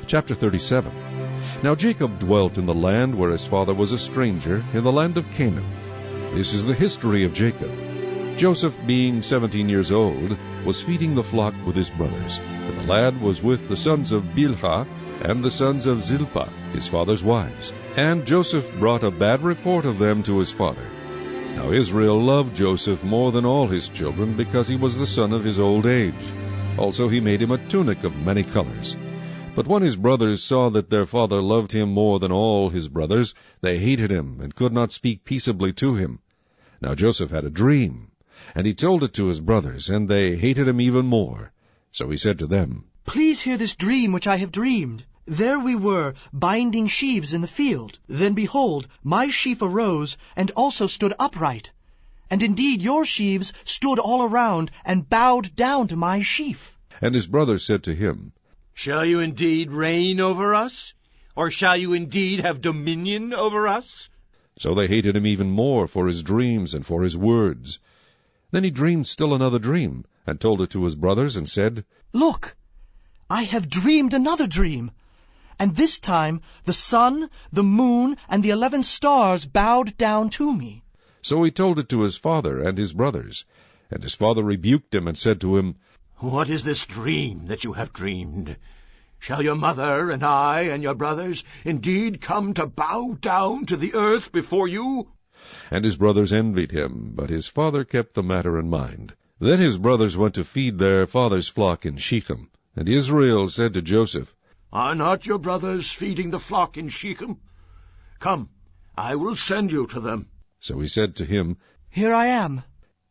Chapter 37. Now Jacob dwelt in the land where his father was a stranger, in the land of Canaan. This is the history of Jacob. Joseph, being 17 years old, was feeding the flock with his brothers. And the lad was with the sons of Bilhah and the sons of Zilpah, his father's wives. And Joseph brought a bad report of them to his father. Now Israel loved Joseph more than all his children, because he was the son of his old age. Also he made him a tunic of many colors. But when his brothers saw that their father loved him more than all his brothers, they hated him, and could not speak peaceably to him. Now Joseph had a dream, and he told it to his brothers, and they hated him even more. So he said to them, Please hear this dream which I have dreamed. There we were, binding sheaves in the field. Then behold, my sheaf arose, and also stood upright. And indeed your sheaves stood all around, and bowed down to my sheaf. And his brothers said to him, Shall you indeed reign over us? Or shall you indeed have dominion over us? So they hated him even more for his dreams and for his words. Then he dreamed still another dream, and told it to his brothers, and said, Look, I have dreamed another dream. And this time the sun, the moon, and the 11 stars bowed down to me. So he told it to his father and his brothers. And his father rebuked him, and said to him, What is this dream that you have dreamed? Shall your mother and I and your brothers indeed come to bow down to the earth before you? And his brothers envied him, but his father kept the matter in mind. Then his brothers went to feed their father's flock in Shechem. And Israel said to Joseph, Are not your brothers feeding the flock in Shechem? Come, I will send you to them. So he said to him, Here I am.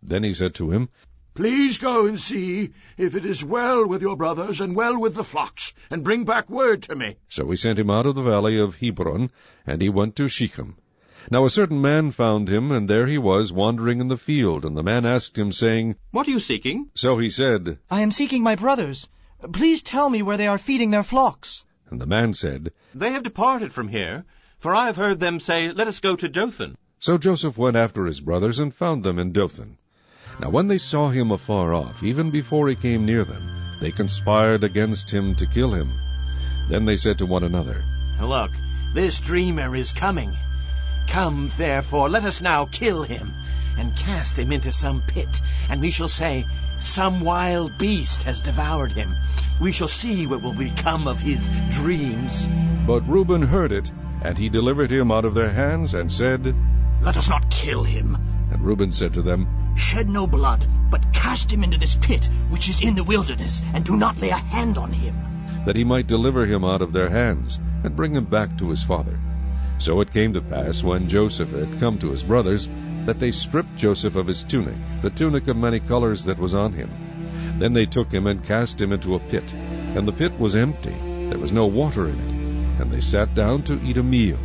Then he said to him, Please go and see if it is well with your brothers and well with the flocks, and bring back word to me. So he sent him out of the valley of Hebron, and he went to Shechem. Now a certain man found him, and there he was, wandering in the field. And the man asked him, saying, What are you seeking? So he said, I am seeking my brothers. Please tell me where they are feeding their flocks. And the man said, They have departed from here, for I have heard them say, Let us go to Dothan. So Joseph went after his brothers, and found them in Dothan. Now when they saw him afar off, even before he came near them, they conspired against him to kill him. Then they said to one another, Look, this dreamer is coming. Come, therefore, let us now kill him, and cast him into some pit, and we shall say, Some wild beast has devoured him. We shall see what will become of his dreams. But Reuben heard it, and he delivered him out of their hands, and said, Let us not kill him. And Reuben said to them, Shed no blood, but cast him into this pit which is in the wilderness, and do not lay a hand on him. that he might deliver him out of their hands, and bring him back to his father. So it came to pass, when Joseph had come to his brothers, that they stripped Joseph of his tunic, the tunic of many colors that was on him. Then they took him and cast him into a pit, and the pit was empty, there was no water in it, and they sat down to eat a meal.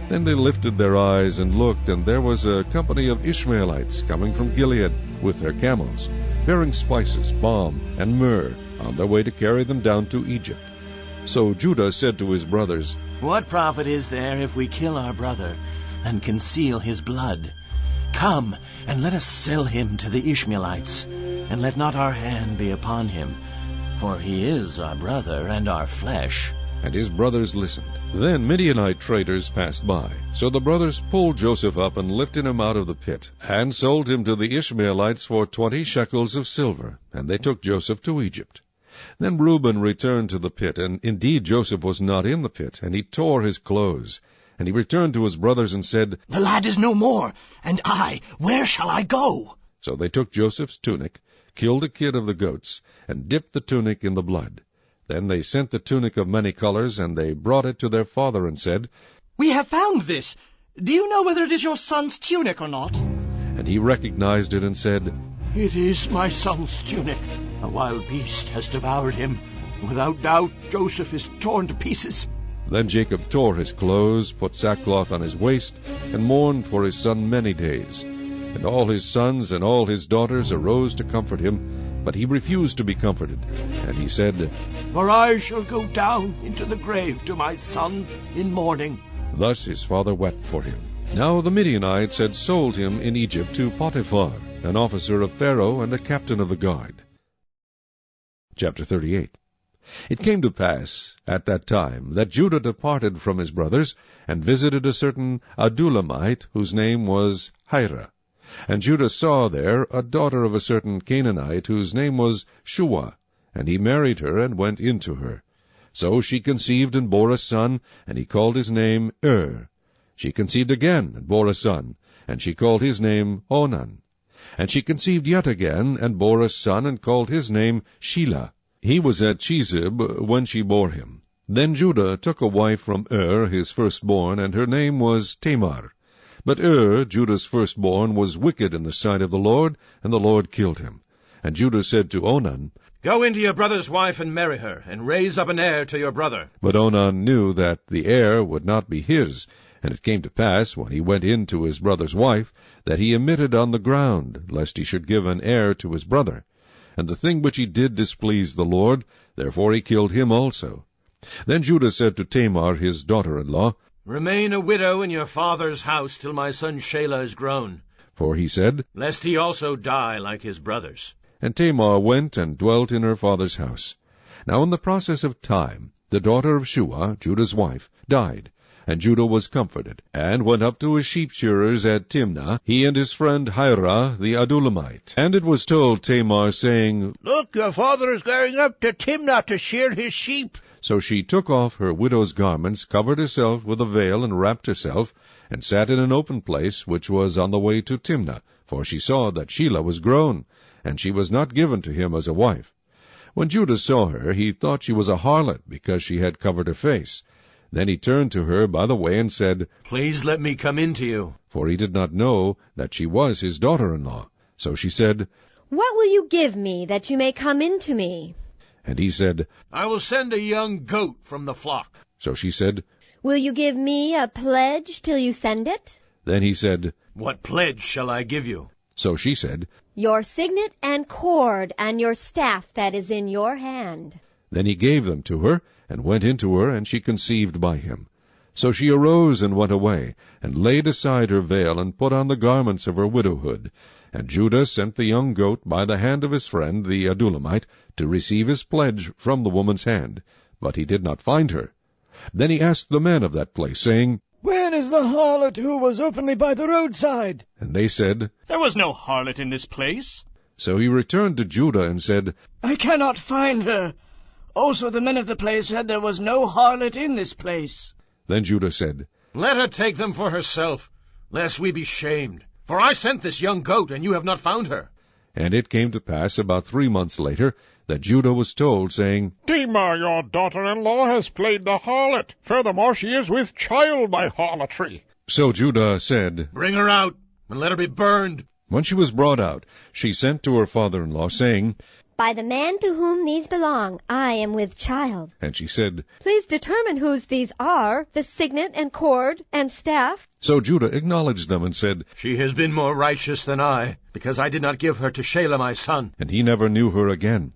Then they lifted their eyes and looked, and there was a company of Ishmaelites coming from Gilead with their camels, bearing spices, balm, and myrrh, on their way to carry them down to Egypt. So Judah said to his brothers, What profit is there if we kill our brother and conceal his blood? Come, and let us sell him to the Ishmaelites, and let not our hand be upon him, for he is our brother and our flesh. And his brothers listened. Then Midianite traders passed by. So the brothers pulled Joseph up and lifted him out of the pit, and sold him to the Ishmaelites for 20 shekels of silver, and they took Joseph to Egypt. Then Reuben returned to the pit, and indeed Joseph was not in the pit, and he tore his clothes. And he returned to his brothers and said, The lad is no more, and I, where shall I go? So they took Joseph's tunic, killed a kid of the goats, and dipped the tunic in the blood. Then they sent the tunic of many colors, and they brought it to their father, and said, We have found this. Do you know whether it is your son's tunic or not? And he recognized it and said, It is my son's tunic. A wild beast has devoured him. Without doubt, Joseph is torn to pieces. Then Jacob tore his clothes, put sackcloth on his waist, and mourned for his son many days. And all his sons and all his daughters arose to comfort him, but he refused to be comforted. And he said, For I shall go down into the grave to my son in mourning. Thus his father wept for him. Now the Midianites had sold him in Egypt to Potiphar, an officer of Pharaoh and a captain of the guard. Chapter 38. It came to pass at that time that Judah departed from his brothers, and visited a certain Adullamite, whose name was Hira. And Judah saw there a daughter of a certain Canaanite, whose name was Shua, and he married her, and went in to her. So she conceived and bore a son, and he called his name She conceived again, and bore a son, and she called his name Onan. And she conceived yet again, and bore a son, and called his name Shelah. He was at Chezib when she bore him. Then Judah took a wife from his firstborn, and her name was Tamar. But Judah's firstborn, was wicked in the sight of the Lord, and the Lord killed him. And Judah said to Onan, Go into your brother's wife and marry her, and raise up an heir to your brother. But Onan knew that the heir would not be his. And it came to pass, when he went in to his brother's wife, that he emitted on the ground, lest he should give an heir to his brother. And the thing which he did displeased the Lord, therefore he killed him also. Then Judah said to Tamar his daughter-in-law, Remain a widow in your father's house till my son Shelah is grown. For he said, Lest he also die like his brothers. And Tamar went and dwelt in her father's house. Now in the process of time, the daughter of Shua, Judah's wife, died. And Judah was comforted, and went up to his sheep-shearers at Timnah, he and his friend Hira the Adullamite. And it was told Tamar, saying, Look, your father is going up to Timnah to shear his sheep. So she took off her widow's garments, covered herself with a veil, and wrapped herself, and sat in an open place, which was on the way to Timnah, for she saw that Shelah was grown, and she was not given to him as a wife. When Judah saw her, he thought she was a harlot, because she had covered her face. Then he turned to her by the way, and said, Please let me come in to you. For he did not know that she was his daughter-in-law. So she said, What will you give me, that you may come in to me? And he said, I will send a young goat from the flock. So she said, Will you give me a pledge till you send it? Then he said, What pledge shall I give you? So she said, Your signet and cord, and your staff that is in your hand. Then he gave them to her, and went in to her, and she conceived by him. So she arose and went away, and laid aside her veil, and put on the garments of her widowhood. And Judah sent the young goat by the hand of his friend the Adullamite, to receive his pledge from the woman's hand. But he did not find her. Then he asked the men of that place, saying, Where is the harlot who was openly by the roadside? And they said, There was no harlot in this place. So he returned to Judah, and said, I cannot find her. Also the men of the place said there was no harlot in this place. Then Judah said, Let her take them for herself, lest we be shamed. For I sent this young goat, and you have not found her. And it came to pass about 3 months later, that Judah was told, saying, Tamar, your daughter-in-law, has played the harlot. Furthermore, she is with child by harlotry. So Judah said, Bring her out, and let her be burned. When she was brought out, she sent to her father-in-law, saying, By the man to whom these belong, I am with child. And she said, Please determine whose these are, the signet and cord and staff. So Judah acknowledged them, and said, She has been more righteous than I, because I did not give her to Shelah my son. And he never knew her again.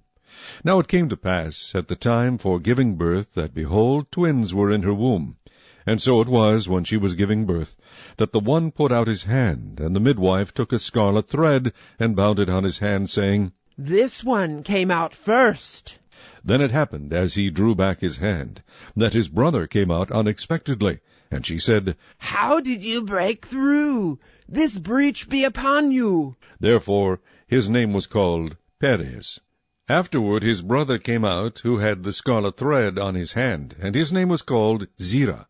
Now it came to pass, at the time for giving birth, that, behold, twins were in her womb. And so it was, when she was giving birth, that the one put out his hand, and the midwife took a scarlet thread, and bound it on his hand, saying, This one came out first. Then it happened, as he drew back his hand, that his brother came out unexpectedly. And she said, How did you break through? This breach be upon you. Therefore his name was called Perez. Afterward his brother came out, who had the scarlet thread on his hand, and his name was called Zerah.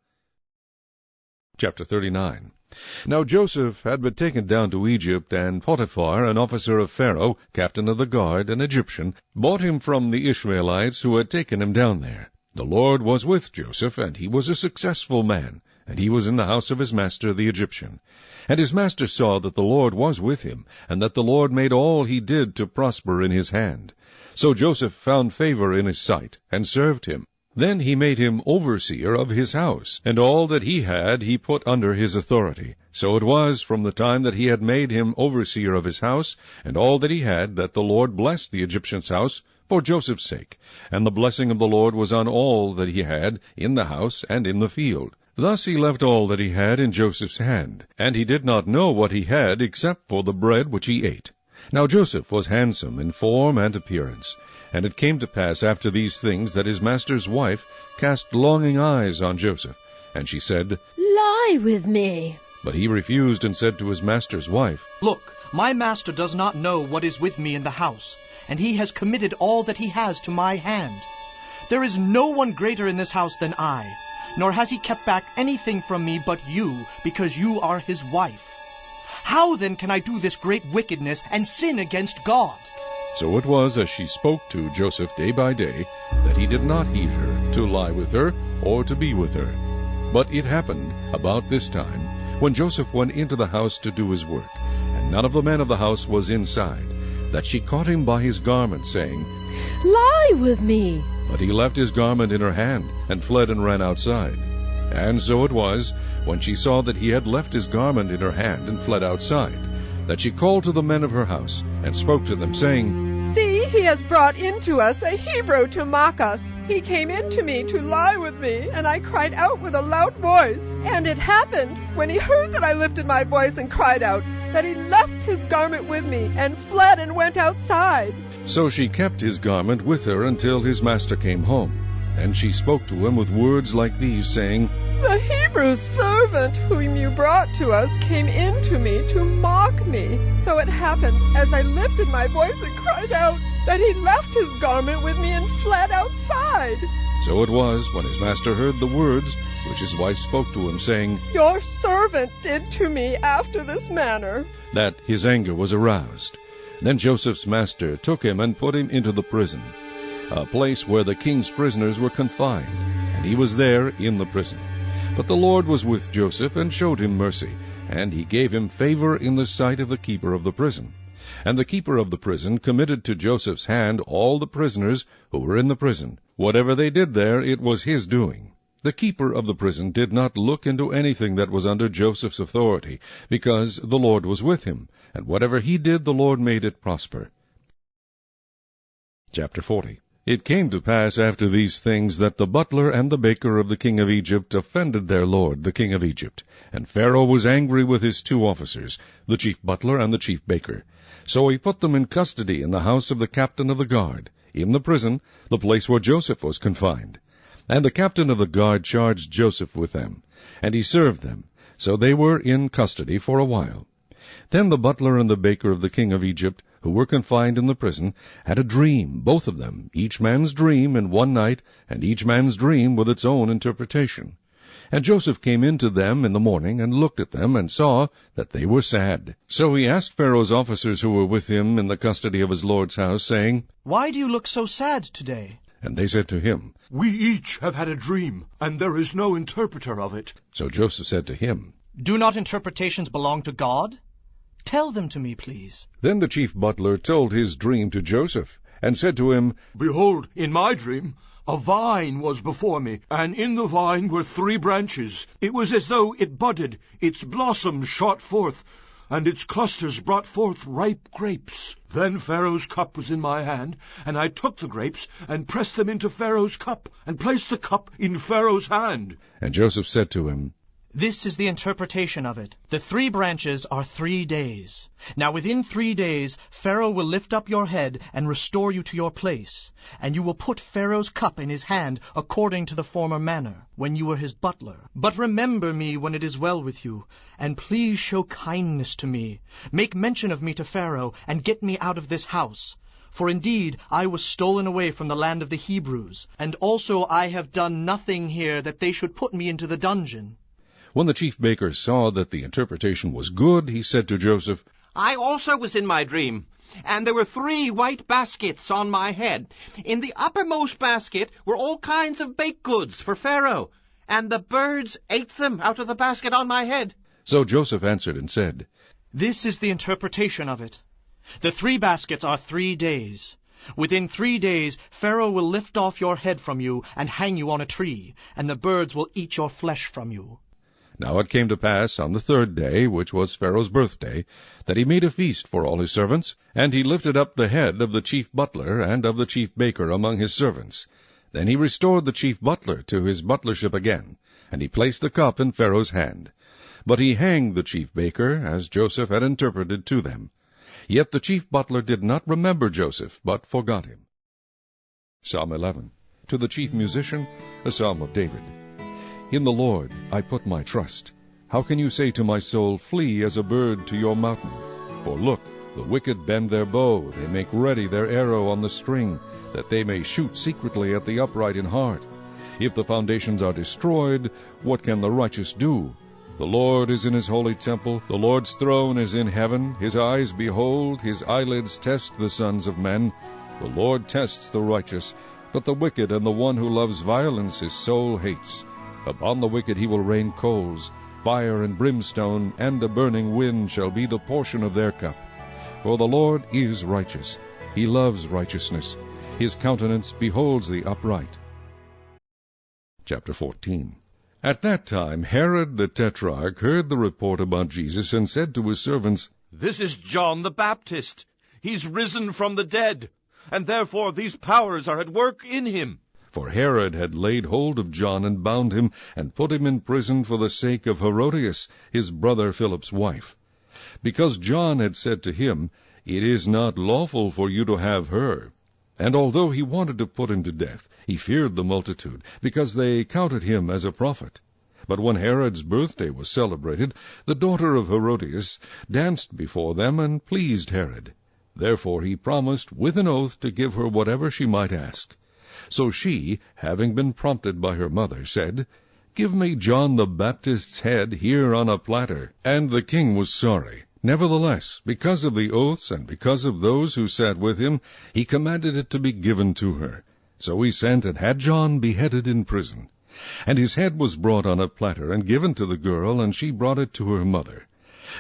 Chapter 39. Now Joseph had been taken down to Egypt, and Potiphar, an officer of Pharaoh, captain of the guard, an Egyptian, bought him from the Ishmaelites who had taken him down there. The Lord was with Joseph, and he was a successful man, and he was in the house of his master the Egyptian. And his master saw that the Lord was with him, and that the Lord made all he did to prosper in his hand. So Joseph found favor in his sight, and served him. Then he made him overseer of his house, and all that he had he put under his authority. So it was from the time that he had made him overseer of his house, and all that he had, that the Lord blessed the Egyptian's house for Joseph's sake. And the blessing of the Lord was on all that he had in the house and in the field. Thus he left all that he had in Joseph's hand, and he did not know what he had except for the bread which he ate. Now Joseph was handsome in form and appearance, And it came to pass after these things that his master's wife cast longing eyes on Joseph, and she said, Lie with me. But he refused and said to his master's wife, Look, my master does not know what is with me in the house, and he has committed all that he has to my hand. There is no one greater in this house than I, nor has he kept back anything from me but you, because you are his wife. How then can I do this great wickedness and sin against God? So it was, as she spoke to Joseph day by day, that he did not heed her, to lie with her, or to be with her. But it happened, about this time, when Joseph went into the house to do his work, and none of the men of the house was inside, that she caught him by his garment, saying, Lie with me. But he left his garment in her hand, and fled and ran outside. And so it was, when she saw that he had left his garment in her hand, and fled outside, that she called to the men of her house, and spoke to them, saying, See, he has brought into us a Hebrew to mock us. He came in to me to lie with me, and I cried out with a loud voice. And it happened, when he heard that I lifted my voice and cried out, that he left his garment with me, and fled and went outside. So she kept his garment with her until his master came home. And she spoke to him with words like these, saying, The Hebrew servant whom you brought to us came in to me to mock me. So it happened, as I lifted my voice and cried out, that he left his garment with me and fled outside. So it was, when his master heard the words which his wife spoke to him, saying, Your servant did to me after this manner, that his anger was aroused. Then Joseph's master took him and put him into the prison, a place where the king's prisoners were confined, and he was there in the prison. But the Lord was with Joseph, and showed him mercy, and he gave him favor in the sight of the keeper of the prison. And the keeper of the prison committed to Joseph's hand all the prisoners who were in the prison. Whatever they did there, it was his doing. The keeper of the prison did not look into anything that was under Joseph's authority, because the Lord was with him, and whatever he did, the Lord made it prosper. Chapter 40. It came to pass after these things that the butler and the baker of the king of Egypt offended their lord, the king of Egypt. And Pharaoh was angry with his two officers, the chief butler and the chief baker. So he put them in custody in the house of the captain of the guard, in the prison, the place where Joseph was confined. And the captain of the guard charged Joseph with them, and he served them. So they were in custody for a while. Then the butler and the baker of the king of Egypt, who were confined in the prison, had a dream, both of them, each man's dream in one night, and each man's dream with its own interpretation. And Joseph came in to them in the morning, and looked at them, and saw that they were sad. So he asked Pharaoh's officers who were with him in the custody of his lord's house, saying, Why do you look so sad today? And they said to him, We each have had a dream, and there is no interpreter of it. So Joseph said to him, Do not interpretations belong to God? Tell them to me, please. Then the chief butler told his dream to Joseph, and said to him, Behold, in my dream, a vine was before me, and in the vine were 3 branches. It was as though it budded, its blossoms shot forth, and its clusters brought forth ripe grapes. Then Pharaoh's cup was in my hand, and I took the grapes, and pressed them into Pharaoh's cup, and placed the cup in Pharaoh's hand. And Joseph said to him, This is the interpretation of it. The 3 branches are 3 days. Now within 3 days Pharaoh will lift up your head and restore you to your place, and you will put Pharaoh's cup in his hand according to the former manner, when you were his butler. But remember me when it is well with you, and please show kindness to me. Make mention of me to Pharaoh, and get me out of this house. For indeed I was stolen away from the land of the Hebrews, and also I have done nothing here that they should put me into the dungeon. When the chief baker saw that the interpretation was good, he said to Joseph, I also was in my dream, and there were 3 white baskets on my head. In the uppermost basket were all kinds of baked goods for Pharaoh, and the birds ate them out of the basket on my head. So Joseph answered and said, This is the interpretation of it. The 3 baskets are 3 days. Within 3 days Pharaoh will lift off your head from you and hang you on a tree, and the birds will eat your flesh from you. Now it came to pass on the 3rd day, which was Pharaoh's birthday, that he made a feast for all his servants, and he lifted up the head of the chief butler and of the chief baker among his servants. Then he restored the chief butler to his butlership again, and he placed the cup in Pharaoh's hand. But he hanged the chief baker, as Joseph had interpreted to them. Yet the chief butler did not remember Joseph, but forgot him. Psalm 11. To the chief musician, a psalm of David. In the Lord I put my trust. How can you say to my soul, flee as a bird to your mountain? For look, the wicked bend their bow, they make ready their arrow on the string, that they may shoot secretly at the upright in heart. If the foundations are destroyed, what can the righteous do? The Lord is in his holy temple, the Lord's throne is in heaven. His eyes behold, his eyelids test the sons of men. The Lord tests the righteous, but the wicked and the one who loves violence his soul hates. Upon the wicked he will rain coals, fire and brimstone, and a burning wind shall be the portion of their cup. For the Lord is righteous, he loves righteousness, his countenance beholds the upright. Chapter 14. At that time Herod the Tetrarch heard the report about Jesus, and said to his servants, This is John the Baptist. He's risen from the dead, and therefore these powers are at work in him. For Herod had laid hold of John, and bound him, and put him in prison for the sake of Herodias, his brother Philip's wife. Because John had said to him, It is not lawful for you to have her. And although he wanted to put him to death, he feared the multitude, because they counted him as a prophet. But when Herod's birthday was celebrated, the daughter of Herodias danced before them, and pleased Herod. Therefore he promised with an oath to give her whatever she might ask. So she, having been prompted by her mother, said, Give me John the Baptist's head here on a platter. And the king was sorry. Nevertheless, because of the oaths and because of those who sat with him, he commanded it to be given to her. So he sent and had John beheaded in prison. And his head was brought on a platter and given to the girl, and she brought it to her mother.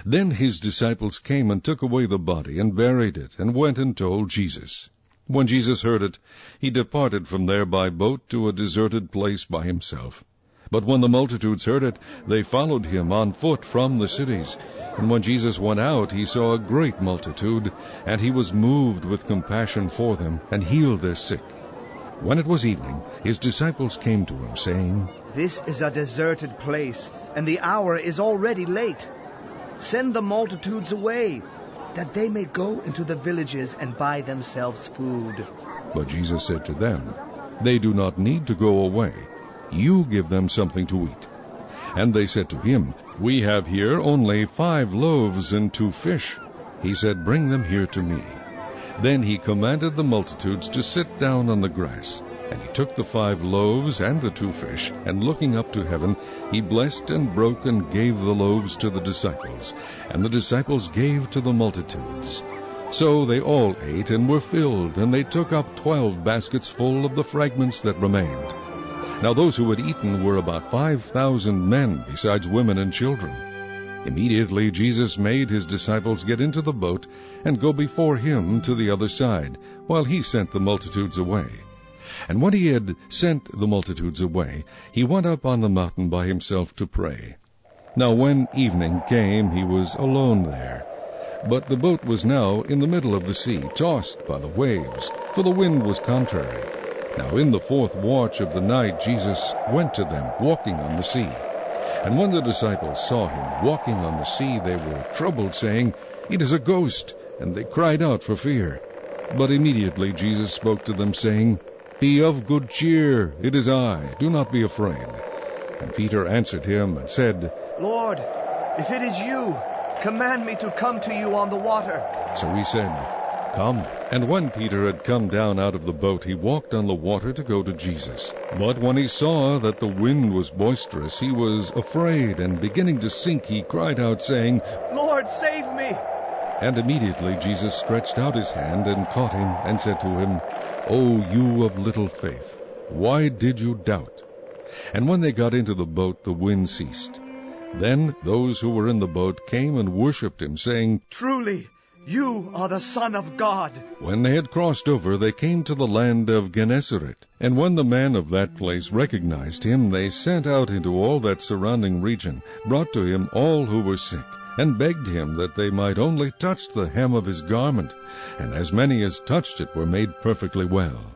Then his disciples came and took away the body and buried it, and went and told Jesus. When Jesus heard it, he departed from there by boat to a deserted place by himself. But when the multitudes heard it, they followed him on foot from the cities. And when Jesus went out, he saw a great multitude, and he was moved with compassion for them, and healed their sick. When it was evening, his disciples came to him, saying, This is a deserted place, and the hour is already late. Send the multitudes away, that they may go into the villages and buy themselves food. But Jesus said to them, They do not need to go away. You give them something to eat. And they said to him, We have here only 5 loaves and 2 fish. He said, Bring them here to me. Then he commanded the multitudes to sit down on the grass. And he took the 5 loaves and the 2 fish, and looking up to heaven, he blessed and broke and gave the loaves to the disciples, and the disciples gave to the multitudes. So they all ate and were filled, and they took up 12 baskets full of the fragments that remained. Now those who had eaten were about 5,000 men, besides women and children. Immediately Jesus made his disciples get into the boat and go before him to the other side, while he sent the multitudes away. And when he had sent the multitudes away, he went up on the mountain by himself to pray. Now when evening came, he was alone there. But the boat was now in the middle of the sea, tossed by the waves, for the wind was contrary. Now in the 4th watch of the night Jesus went to them, walking on the sea. And when the disciples saw him walking on the sea, they were troubled, saying, It is a ghost, and they cried out for fear. But immediately Jesus spoke to them, saying, Be of good cheer, it is I, do not be afraid. And Peter answered him and said, Lord, if it is you, command me to come to you on the water. So he said, Come. And when Peter had come down out of the boat, he walked on the water to go to Jesus. But when he saw that the wind was boisterous, he was afraid, and beginning to sink, he cried out, saying, Lord, save me! And immediately Jesus stretched out his hand and caught him, and said to him, O you of little faith, why did you doubt? And when they got into the boat, the wind ceased. Then those who were in the boat came and worshipped him, saying, Truly, you are the Son of God. When they had crossed over, they came to the land of Gennesaret. And when the men of that place recognized him, they sent out into all that surrounding region, brought to him all who were sick, and begged him that they might only touch the hem of his garment. And as many as touched it were made perfectly well.